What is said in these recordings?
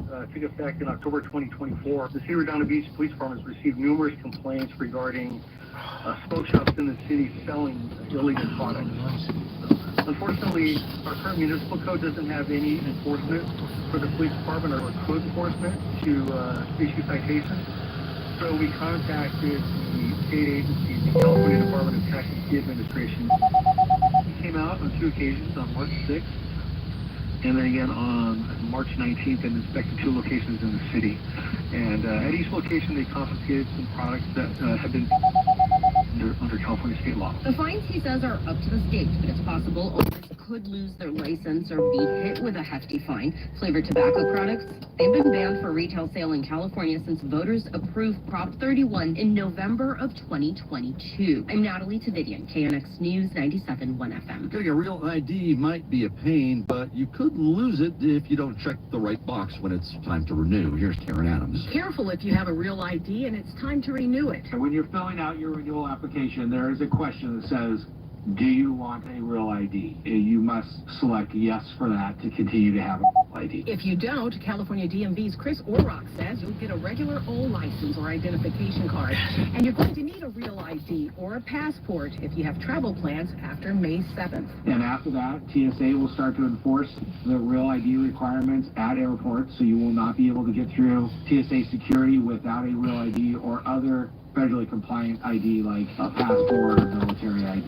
took effect in October 2024, the City of Redondo Beach Police Department has received numerous complaints regarding smoke shops in the city selling illegal products. Unfortunately, our current municipal code doesn't have any enforcement for the police department or code enforcement to issue citations. So we contacted the state agency, the California Department of Tax and Fee Administration. We came out on 2 occasions, on March 6th and then again on March 19th, and inspected 2 locations in the city. And at each location, they confiscated some products that have been under California state law. The fines, he says, are up to the state, but it's possible owners could lose their license or be hit with a hefty fine. Flavored tobacco products, they've been banned for retail sale in California since voters approved Prop 31 in November of 2022. I'm Natalie Tavidian, KNX News 97.1 FM. Getting a real ID might be a pain, but you could lose it if you don't check the right box when it's time to renew. Here's Karen Adams. Careful if you have a real ID and it's time to renew it. When you're filling out your renewal application, there is a question that says, do you want a real ID? You must select yes for that to continue to have a real ID. If you don't, California DMV's Chris Orrock says you'll get a regular old license or identification card. And you're going to need a real ID or a passport if you have travel plans after May 7th. And after that, TSA will start to enforce the real ID requirements at airports, so you will not be able to get through TSA security without a real ID or other federally compliant ID like a passport or military ID.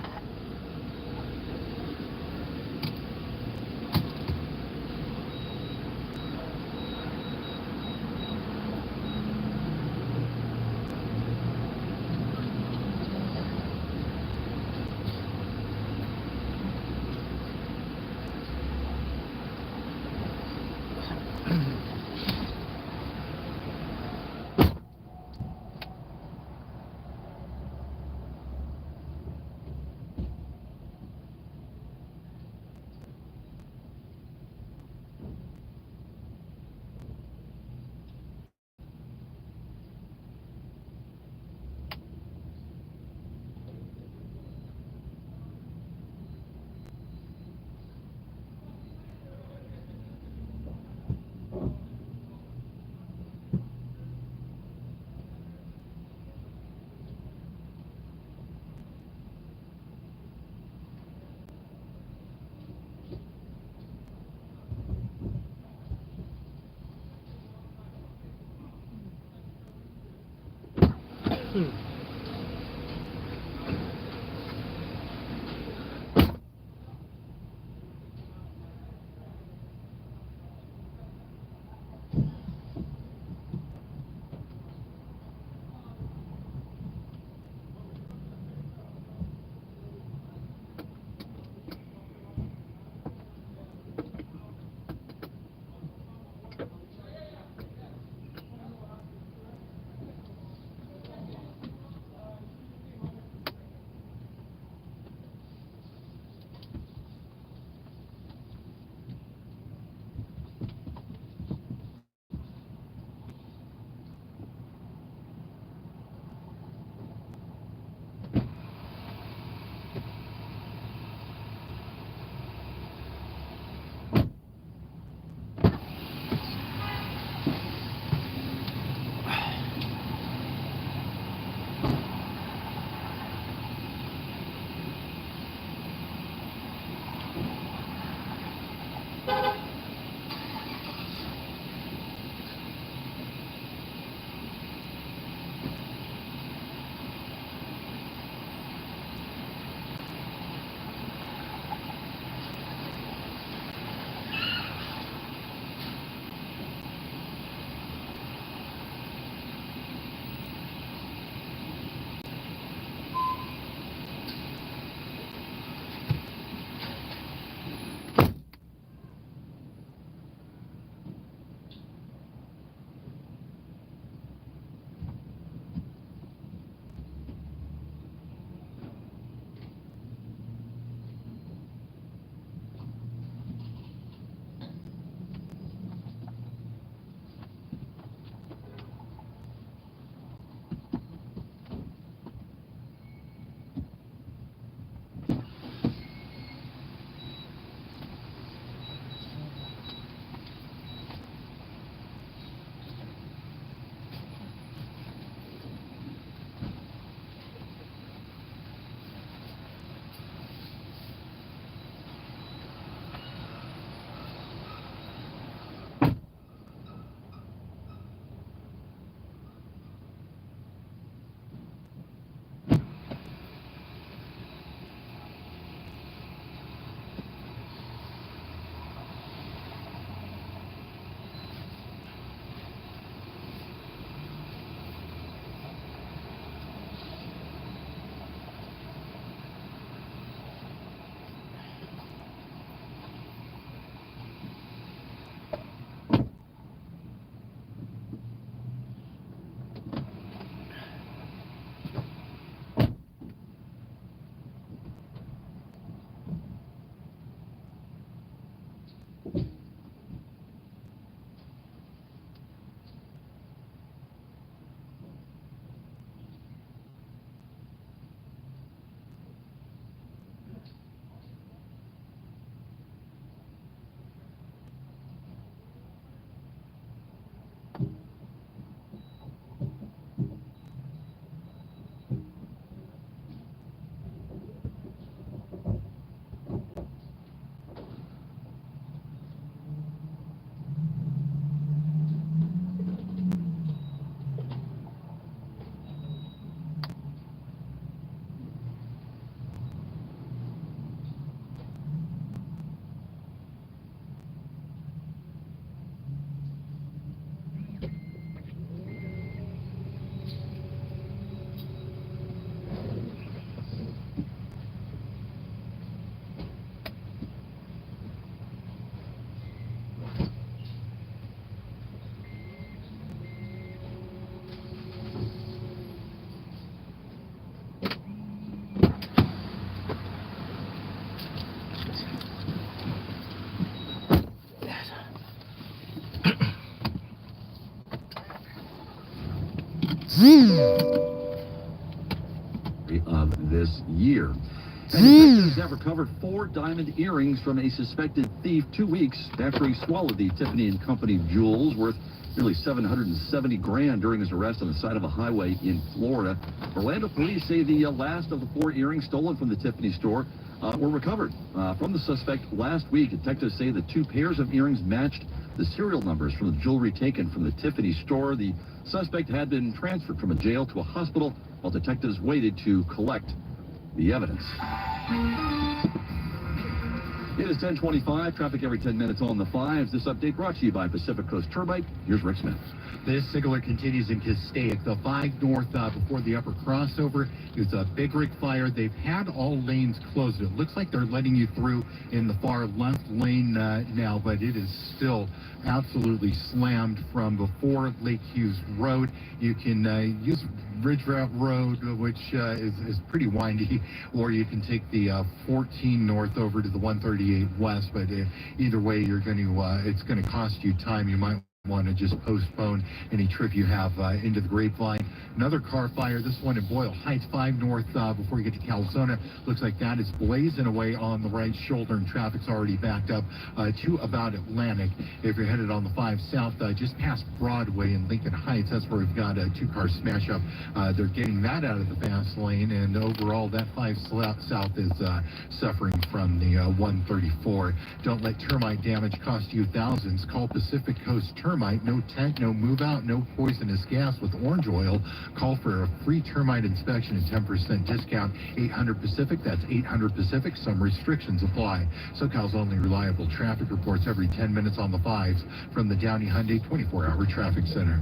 of this year. And detectives have recovered 4 diamond earrings from a suspected thief 2 weeks after he swallowed the Tiffany & Company jewels worth nearly $770,000 during his arrest on the side of a highway in Florida. Orlando police say the last of the 4 earrings stolen from the Tiffany store were recovered from the suspect last week. Detectives say the 2 pairs of earrings matched the serial numbers from the jewelry taken from the Tiffany store. The suspect had been transferred from a jail to a hospital while detectives waited to collect the evidence. It is 10:25. Traffic every 10 minutes on the 5s. This update brought to you by Pacific Coast Turbite. Here's Rick Smith. This signaler continues in Castaic, the 5 north before the upper crossover. It's a big rig fire. They've had all lanes closed. It looks like they're letting you through in the far left lane now, but it is still absolutely slammed from before Lake Hughes Road. You can use Ridge Route Road, which is pretty windy, or you can take the 14 north over to the 138 west. But either way, you're going to it's going to cost you time. You might want to just postpone any trip you have into the Grapevine. Another car fire, this one in Boyle Heights, 5 north before you get to Calzona. Looks like that is blazing away on the right shoulder, and traffic's already backed up to about Atlantic. If you're headed on the 5 south, just past Broadway in Lincoln Heights, that's where we've got a 2-car smash up. They're getting that out of the fast lane, and overall that 5 south is suffering from the 134. Don't let termite damage cost you thousands. Call Pacific Coast Termite. No tent, no move out, no poisonous gas with orange oil. Call for a free termite inspection and 10% discount. 800 Pacific, that's 800 Pacific. Some restrictions apply. SoCal's only reliable traffic reports every 10 minutes on the 5s from the Downey Hyundai 24-hour traffic center.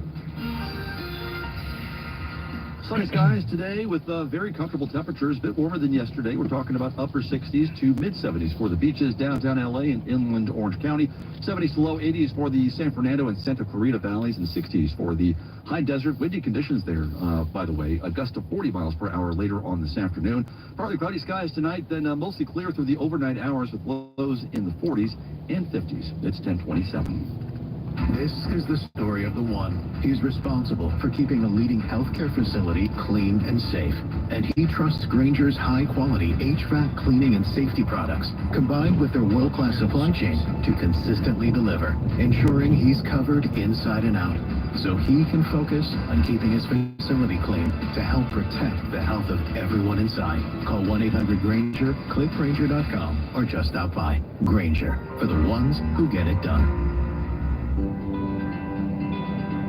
Sunny skies today with very comfortable temperatures, a bit warmer than yesterday. We're talking about upper 60s to mid 70s for the beaches, downtown LA and inland Orange County. 70s to low 80s for the San Fernando and Santa Clarita valleys, and 60s for the high desert. Windy conditions there, by the way. A gust of 40 miles per hour later on this afternoon. Partly cloudy skies tonight, then mostly clear through the overnight hours with lows in the 40s and 50s. It's 10:27. This is the story of the one. He's responsible for keeping a leading healthcare facility clean and safe. And he trusts Grainger's high-quality HVAC cleaning and safety products, combined with their world-class supply chain, to consistently deliver, ensuring he's covered inside and out, so he can focus on keeping his facility clean to help protect the health of everyone inside. Call 1-800-GRAINGER, click Grainger.com, or just stop by. Grainger, for the ones who get it done.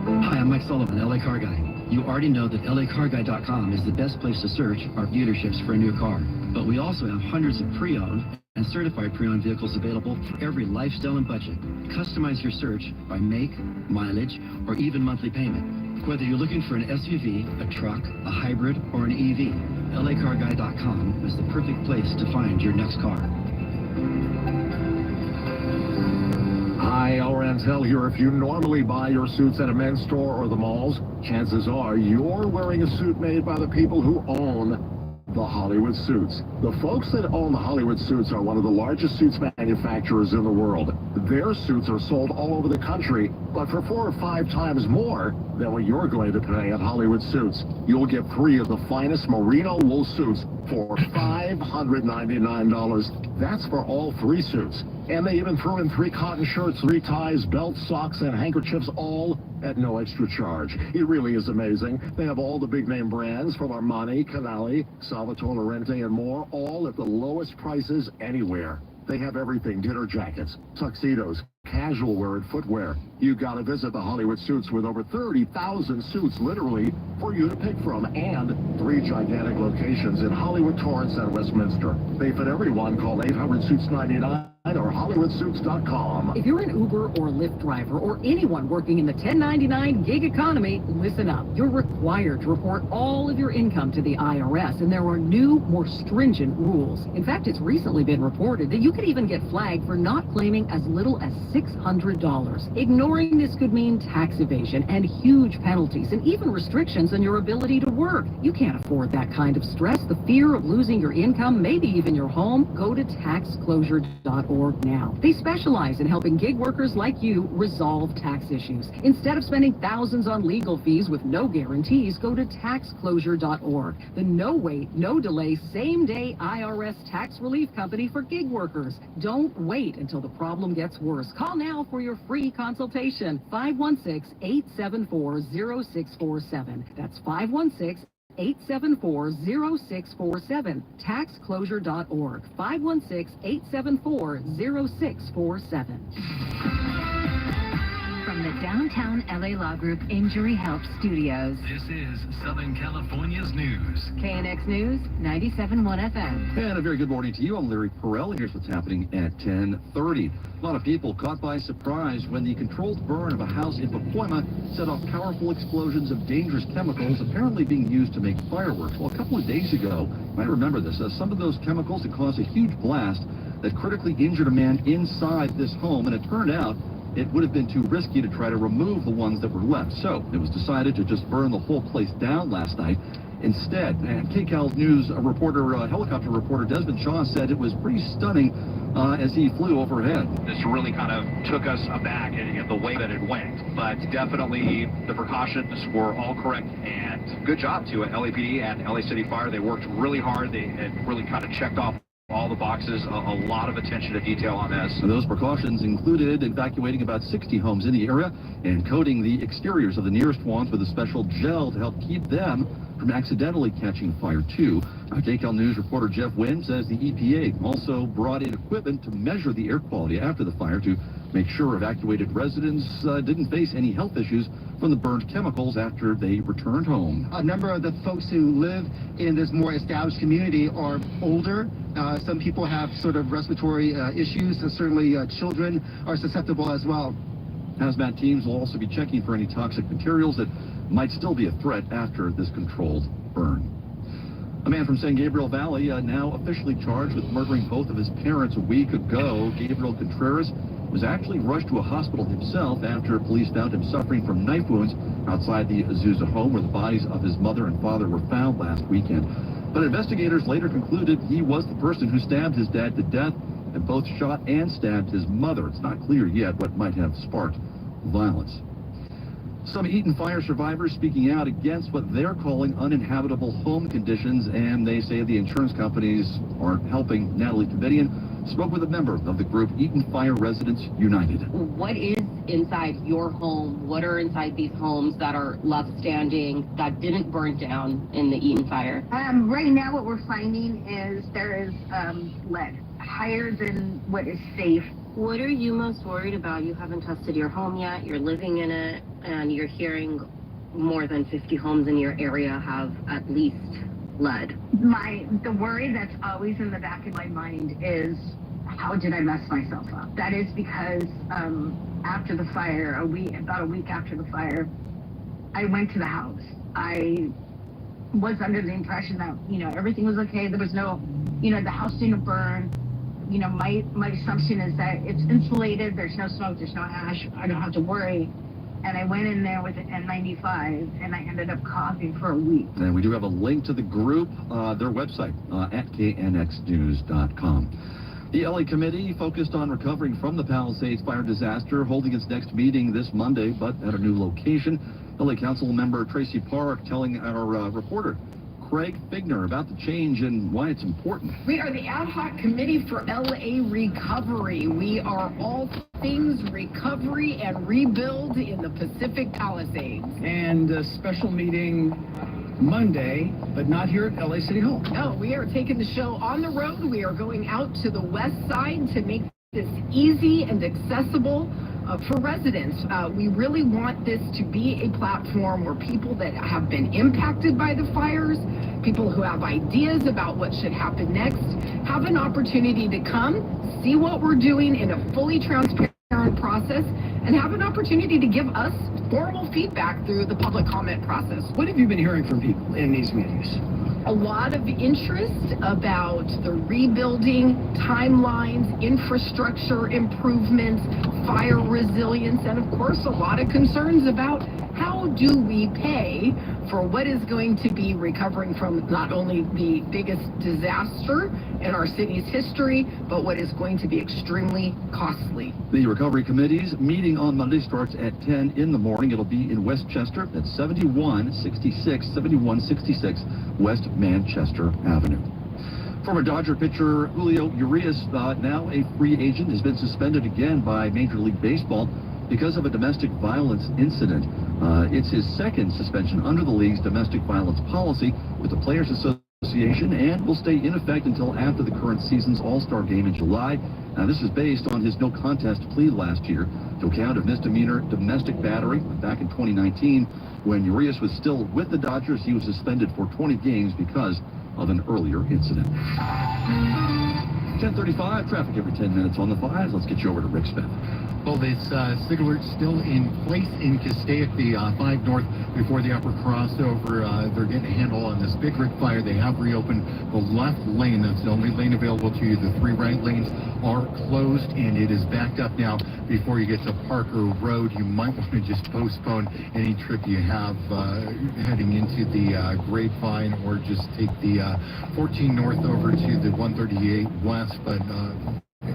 Hi, I'm Mike Sullivan, LA Car Guy. You already know that LACarguy.com is the best place to search our dealerships for a new car. But we also have hundreds of pre-owned and certified pre-owned vehicles available for every lifestyle and budget. Customize your search by make, mileage, or even monthly payment. Whether you're looking for an SUV, a truck, a hybrid, or an EV, LACarguy.com is the perfect place to find your next car. Hi, El Rantel here. If you normally buy your suits at a men's store or the malls, chances are you're wearing a suit made by the people who own the Hollywood Suits. The folks that own the Hollywood Suits are one of the largest suits manufacturers in the world. Their suits are sold all over the country, but for 4 or 5 times more than what you're going to pay at Hollywood Suits. You'll get 3 of the finest merino wool suits for $599. That's for all 3 suits. And they even threw in 3 cotton shirts, 3 ties, belts, socks, and handkerchiefs, all at no extra charge. It really is amazing. They have all the big name brands from Armani, Canali, Salvatore Laurenti, and more, all at the lowest prices anywhere. They have everything: dinner jackets, tuxedos, casual wear, and footwear. You gotta visit the Hollywood Suits with over 30,000 suits, literally, for you to pick from, and 3 gigantic locations in Hollywood, Torrance, and Westminster. They fit everyone. Call 800-SUITS-99 or HollywoodSuits.com. If you're an Uber or Lyft driver or anyone working in the 1099 gig economy, listen up. You're required to report all of your income to the IRS, and there are new, more stringent rules. In fact, it's recently been reported that you could even get flagged for not claiming as little as $600. Ignoring this could mean tax evasion and huge penalties and even restrictions on your ability to work. You can't afford that kind of stress, the fear of losing your income, maybe even your home. Go to taxclosure.org. gigworkers.org now. They specialize in helping gig workers like you resolve tax issues. Instead of spending thousands on legal fees with no guarantees, go to taxclosure.org. The no-wait, no-delay, same-day IRS tax relief company for gig workers. Don't wait until the problem gets worse. Call now for your free consultation. 516-874-0647. That's 516-874-0647. Taxclosure.org. 516-874-0647. From the downtown LA Law Group Injury Help Studios. This is Southern California's news. KNX News, 97.1 FM. And a very good morning to you. I'm Larry Perrell. Here's what's happening at 10:30. A lot of people caught by surprise when the controlled burn of a house in Pacoima set off powerful explosions of dangerous chemicals apparently being used to make fireworks. Well, a couple of days ago, you might remember this, some of those chemicals had caused a huge blast that critically injured a man inside this home, and it turned out it would have been too risky to try to remove the ones that were left. So it was decided to just burn the whole place down last night. Instead, and KCAL News helicopter reporter Desmond Shaw said it was pretty stunning as he flew overhead. This really kind of took us aback in the way that it went, but definitely the precautions were all correct, and good job to LAPD and LA City Fire. They worked really hard. They had really kind of checked off all the boxes, a lot of attention to detail on this. And those precautions included evacuating about 60 homes in the area and coating the exteriors of the nearest ones with a special gel to help keep them from accidentally catching fire too. KCAL News reporter Jeff Wynn says the EPA also brought in equipment to measure the air quality after the fire to make sure evacuated residents didn't face any health issues from the burned chemicals after they returned home. A number of the folks who live in this more established community are older. Some people have sort of respiratory issues, and certainly children are susceptible as well. Hazmat teams will also be checking for any toxic materials that might still be a threat after this controlled burn. A man from San Gabriel Valley now officially charged with murdering both of his parents a week ago. Gabriel Contreras was actually rushed to a hospital himself after police found him suffering from knife wounds outside the Azusa home where the bodies of his mother and father were found last weekend. But investigators later concluded he was the person who stabbed his dad to death and both shot and stabbed his mother. It's not clear yet what might have sparked violence. Some Eaton fire survivors speaking out against what they're calling uninhabitable home conditions, and they say the insurance companies aren't helping. Natalie Covidian spoke with a member of the group Eaton Fire Residents United. What is inside your home? What are inside these homes that are left standing that didn't burn down in the Eaton fire? Right now what we're finding is there is lead, higher than what is safe. What are you most worried about? You haven't tested your home yet, you're living in it, and you're hearing more than 50 homes in your area have at least lead. The worry that's always in the back of my mind is, how did I mess myself up? That is because after the fire, about a week after the fire, I went to the house. I was under the impression that, everything was okay. There was no, the house didn't burn. My assumption is that it's insulated, there's no smoke, there's no ash, I don't have to worry. And I went in there with an N95, and I ended up coughing for a week. And we do have a link to the group, their website, at knxnews.com. The LA Committee focused on recovering from the Palisades fire disaster, holding its next meeting this Monday, but at a new location. LA Council member Tracy Park telling our reporter Craig Figner about the change and why it's important. We are the ad hoc committee for LA Recovery. We are all things recovery and rebuild in the Pacific Palisades. And a special meeting Monday, but not here at LA City Hall. No, we are taking the show on the road. We are going out to the west side to make this easy and accessible for residents. We really want this to be a platform where people that have been impacted by the fires, people who have ideas about what should happen next, have an opportunity to come, see what we're doing in a fully transparent process, and have an opportunity to give us formal feedback through the public comment process. What have you been hearing from people in these meetings? A lot of interest about the rebuilding, timelines, infrastructure improvements, fire resilience, and of course a lot of concerns about how how do we pay for what is going to be recovering from not only the biggest disaster in our city's history, but what is going to be extremely costly? The recovery committee's meeting on Monday starts at 10 in the morning. It'll be in Westchester at 7166 West Manchester Avenue. Former Dodger pitcher Julio Urias, now a free agent, has been suspended again by Major League Baseball because of a domestic violence incident. It's his second suspension under the league's domestic violence policy with the Players Association, and will stay in effect until after the current season's All-Star game in July. Now, this is based on his no contest plea last year to a count of misdemeanor domestic battery back in 2019. When Urias was still with the Dodgers, he was suspended for 20 games because of an earlier incident. 10:35, traffic every 10 minutes on the 5s. Let's get you over to Rick Smith. Well, this SIG alert still in place in Castaic, the 5 North before the upper crossover. They're getting a handle on this big rig fire. They have reopened the left lane. That's the only lane available to you. The 3 right lanes are closed, and it is backed up now before you get to Parker Road. You might want to just postpone any trip you have heading into the Grapevine, or just take the 14 North over to the 138 West, but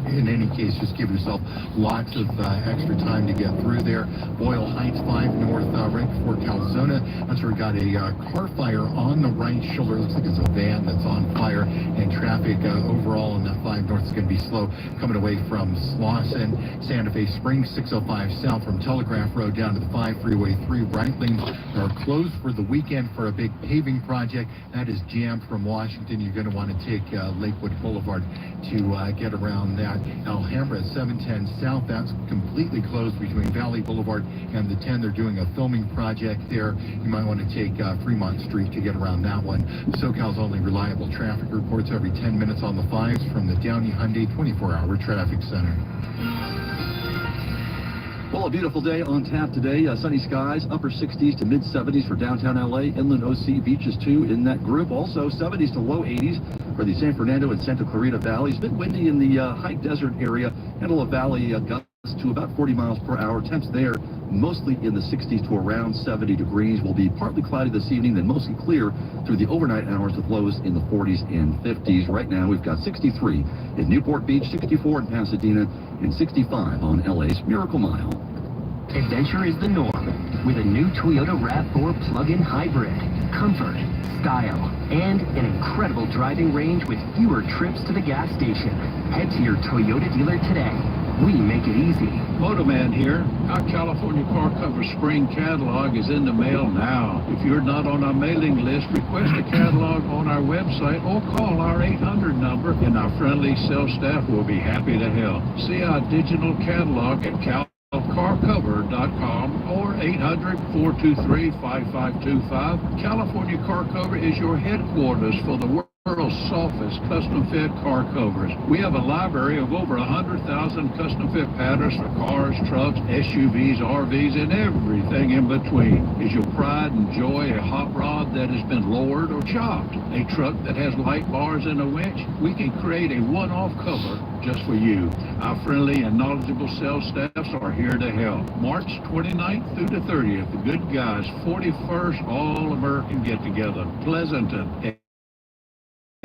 in any case, just give yourself lots of extra time to get through there. Boyle Heights 5 North, right before Calzona. That's where we got a car fire on the right shoulder. Looks like it's a van that's on fire, and traffic overall in that 5 North is going to be slow coming away from Slauson. Santa Fe Springs 605 south from Telegraph Road down to the 5 Freeway 3 right lanes are closed for the weekend for a big paving project. That is jammed from Washington. You're going to want to take Lakewood Boulevard to get around that. Alhambra 710 south, that's completely closed between Valley Boulevard and the 10. They're doing a filming project there. You might want to take Fremont Street to get around that one. SoCal's only reliable traffic reports every 10 minutes on the 5s from the Downey Hyundai 24-hour traffic center. Well, a beautiful day on tap today. Sunny skies, upper 60s to mid-70s for downtown LA. Inland OC beaches, too, in that group. Also, 70s to low 80s for the San Fernando and Santa Clarita Valleys. A bit windy in the high desert area. Antelope Valley gusts to about 40 miles per hour. Temps there mostly in the 60s to around 70 degrees. Will be partly cloudy this evening, then mostly clear through the overnight hours with lows in the 40s and 50s. Right now, we've got 63 in Newport Beach, 64 in Pasadena, and 65 on LA's Miracle Mile. Adventure is the norm with a new Toyota RAV4 plug-in hybrid. Comfort, style, and an incredible driving range with fewer trips to the gas station. Head to your Toyota dealer today. We make it easy. Motoman here. Our California Car Cover Spring catalog is in the mail now. If you're not on our mailing list, request a catalog on our website or call our 800 number, and our friendly sales staff will be happy to help. See our digital catalog at carcover.com or 800-423-5525. California Car Cover is your headquarters for the world's softest custom-fit car covers. We have a library of over 100,000 custom-fit patterns for cars, trucks, SUVs, RVs, and everything in between. Is your pride and joy a hot rod that has been lowered or chopped? A truck that has light bars and a winch? We can create a one-off cover just for you. Our friendly and knowledgeable sales staffs are here to help. March 29th through the 30th, the Good Guys 41st All-American Get-Together, Pleasanton.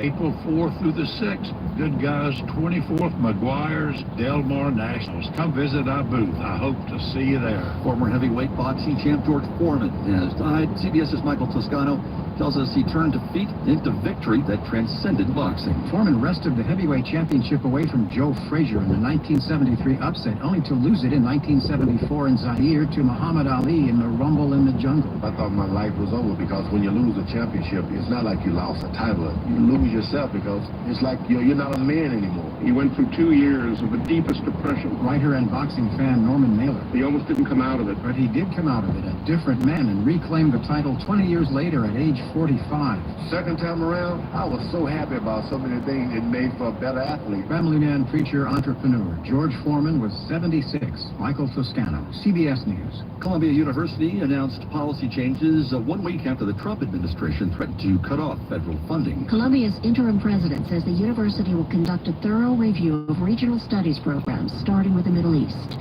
April 4th through the 6th, Good Guys 24th, McGuire's Del Mar Nationals. Come visit our booth. I hope to see you there. Former heavyweight boxing champ George Foreman has died. CBS's Michael Toscano tells us he turned defeat into victory that transcended boxing. Foreman wrested the heavyweight championship away from Joe Frazier in the 1973 upset, only to lose it in 1974 in Zaire to Muhammad Ali in the Rumble in the Jungle. I thought my life was over, because when you lose a championship, it's not like you lost a title. You lose yourself, because it's like you're not a man anymore. He went through 2 years of the deepest depression. Writer and boxing fan Norman Mailer. He almost didn't come out of it. But he did come out of it a different man and reclaimed the title 20 years later at age 45. Second time around, I was so happy about so many things. It made for a better athlete. Family man, preacher, entrepreneur George Foreman was 76. Michael Toscano, CBS News. Columbia University announced policy changes 1 week after the Trump administration threatened to cut off federal funding. Columbia's interim president says the university will conduct a thorough review of regional studies programs, starting with the Middle East.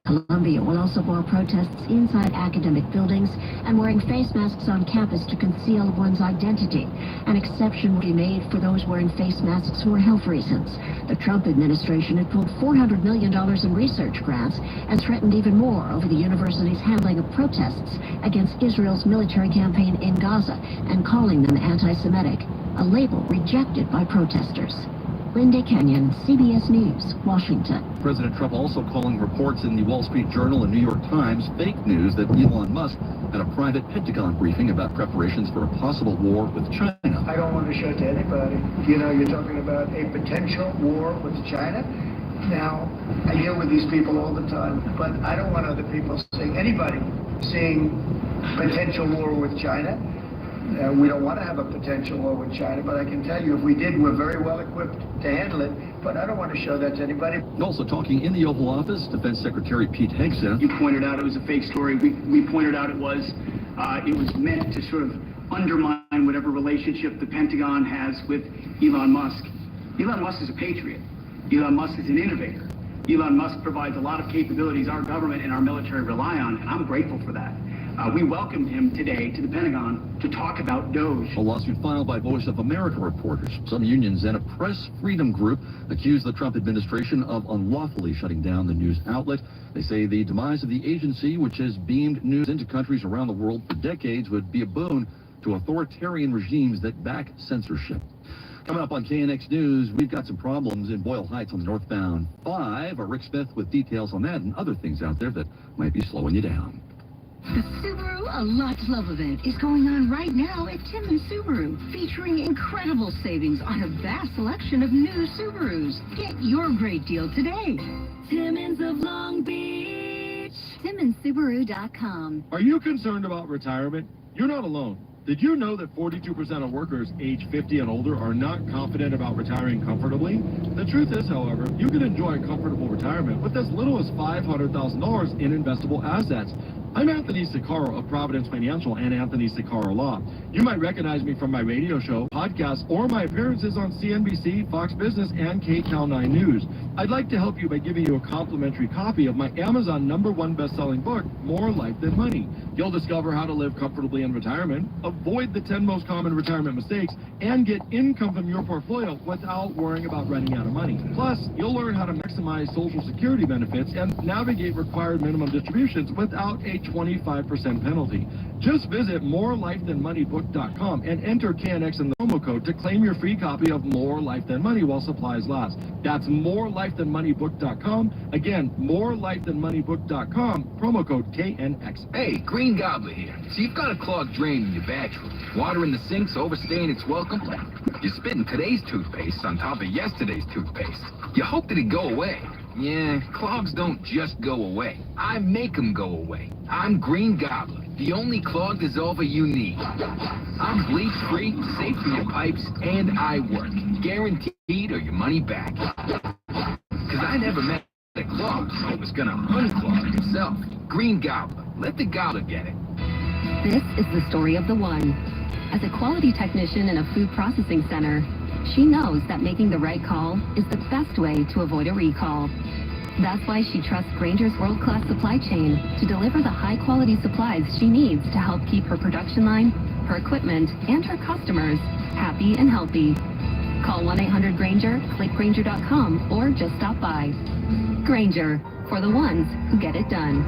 Columbia will also bar protests inside academic buildings and wearing face masks on campus to conceal one's identity. An exception will be made for those wearing face masks for health reasons. The Trump administration had pulled $400 million in research grants and threatened even more over the university's handling of protests against Israel's military campaign in Gaza and calling them anti-Semitic, a label rejected by protesters. Linda Kenyon, CBS News, Washington. President Trump also calling reports in the Wall Street Journal and New York Times fake news that Elon Musk had a private Pentagon briefing about preparations for a possible war with China. I don't want to show to anybody. You know, you're talking about a potential war with China. Now, I deal with these people all the time, but I don't want other people seeing, anybody seeing potential war with China. We don't want to have a potential war with China, but I can tell you if we did, we're very well equipped to handle it, but I don't want to show that to anybody. Also talking in the Oval Office, Defense Secretary Pete Hegseth. You pointed out it was a fake story. We pointed out it was meant to sort of undermine whatever relationship the Pentagon has with Elon Musk. Elon Musk is a patriot. Elon Musk is an innovator. Elon Musk provides a lot of capabilities our government and our military rely on, and I'm grateful for that. We welcomed him today to the Pentagon to talk about DOGE. A lawsuit filed by Voice of America reporters. Some unions and a press freedom group accuse the Trump administration of unlawfully shutting down the news outlet. They say the demise of the agency, which has beamed news into countries around the world for decades, would be a boon to authoritarian regimes that back censorship. Coming up on KNX News, we've got some problems in Boyle Heights on the northbound 5. Rick Smith with details on that and other things out there that might be slowing you down. The Subaru A Lot to Love event is going on right now at Timmons Subaru, featuring incredible savings on a vast selection of new Subarus. Get your great deal today. Timmons of Long Beach. TimmonsSubaru.com. Are you concerned about retirement? You're not alone. Did you know that 42% of workers age 50 and older are not confident about retiring comfortably? The truth is, however, you can enjoy a comfortable retirement with as little as $500,000 in investable assets. I'm Anthony Sicaro of Providence Financial and Anthony Sicaro Law. You might recognize me from my radio show, podcast, or my appearances on CNBC, Fox Business, and KCAL 9 News. I'd like to help you by giving you a complimentary copy of my Amazon #1 best-selling book, More Life Than Money. You'll discover how to live comfortably in retirement, avoid the 10 most common retirement mistakes, and get income from your portfolio without worrying about running out of money. Plus, you'll learn how to maximize Social Security benefits and navigate required minimum distributions without a 25% penalty. Just visit morelifethanmoneybook.com and enter KNX in the promo code to claim your free copy of More Life Than Money while supplies last. That's morelifethanmoneybook.com. Again, morelifethanmoneybook.com, promo code KNX. Hey, Green Gobbler here. So you've got a clogged drain in your bathroom. Water in the sink's overstaying its welcome. You're spitting today's toothpaste on top of yesterday's toothpaste. You hope that it go away. Yeah, clogs don't just go away. I make them go away. I'm Green Gobbler, the only clog dissolver you need. I'm bleach-free, safe for your pipes, and I work. Guaranteed or your money back. Because I never met a clog that was gonna unclog itself. Green Gobbler. Let the gobbler get it. This is the story of the one. As a quality technician in a food processing center, she knows that making the right call is the best way to avoid a recall. That's why she trusts Grainger's world-class supply chain to deliver the high-quality supplies she needs to help keep her production line, her equipment, and her customers happy and healthy. Call 1-800-GRAINGER, click Grainger.com, or just stop by. Grainger, for the ones who get it done.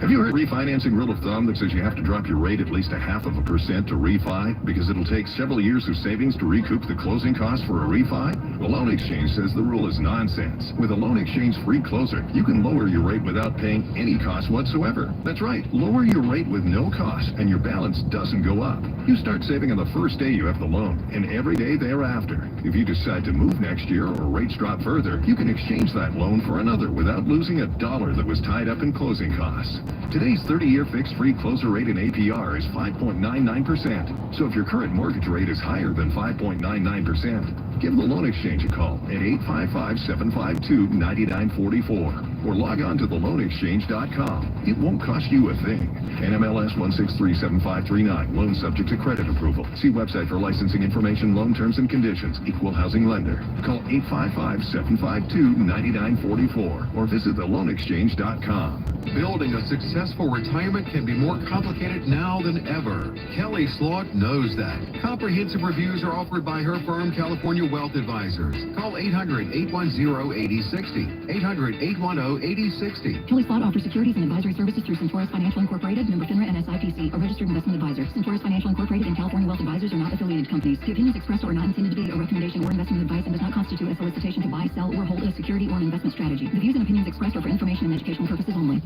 Have you heard refinancing rule of thumb that says you have to drop your rate at least 0.5% to refi because it'll take several years of savings to recoup the closing costs for a refi? Well, Loan Exchange says the rule is nonsense. With a Loan Exchange free closer, you can lower your rate without paying any cost whatsoever. That's right, lower your rate with no cost and your balance doesn't go up. You start saving on the first day you have the loan and every day thereafter. If you decide to move next year or rates drop further, you can exchange that loan for another without losing a dollar that was tied up in closing costs. Today's 30-year fixed-free closer rate in APR is 5.99%. So if your current mortgage rate is higher than 5.99%, give the Loan Exchange a call at 855-752-9944. or log on to theloanexchange.com. It won't cost you a thing. NMLS 1637539. Loan subject to credit approval. See website for licensing information, loan terms and conditions. Equal housing lender. Call 855-752-9944 or visit theloanexchange.com. Building a successful retirement can be more complicated now than ever. Kelly Sloat knows that. Comprehensive reviews are offered by her firm, California Wealth Advisors. Call 800-810-8060. 800-810-8060. Kelly Sloat offers securities and advisory services through Centaurus Financial Incorporated, member FINRA and SIPC, a registered investment advisor. Centaurus Financial Incorporated and California Wealth Advisors are not affiliated companies. The opinions expressed are not intended to be a recommendation or investment advice and does not constitute a solicitation to buy, sell, or hold a security or an investment strategy. The views and opinions expressed are for information and educational purposes only.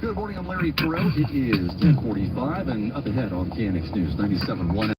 Good morning, I'm Larry Terrell. It is 10:45 and up ahead on KNX News 97.1.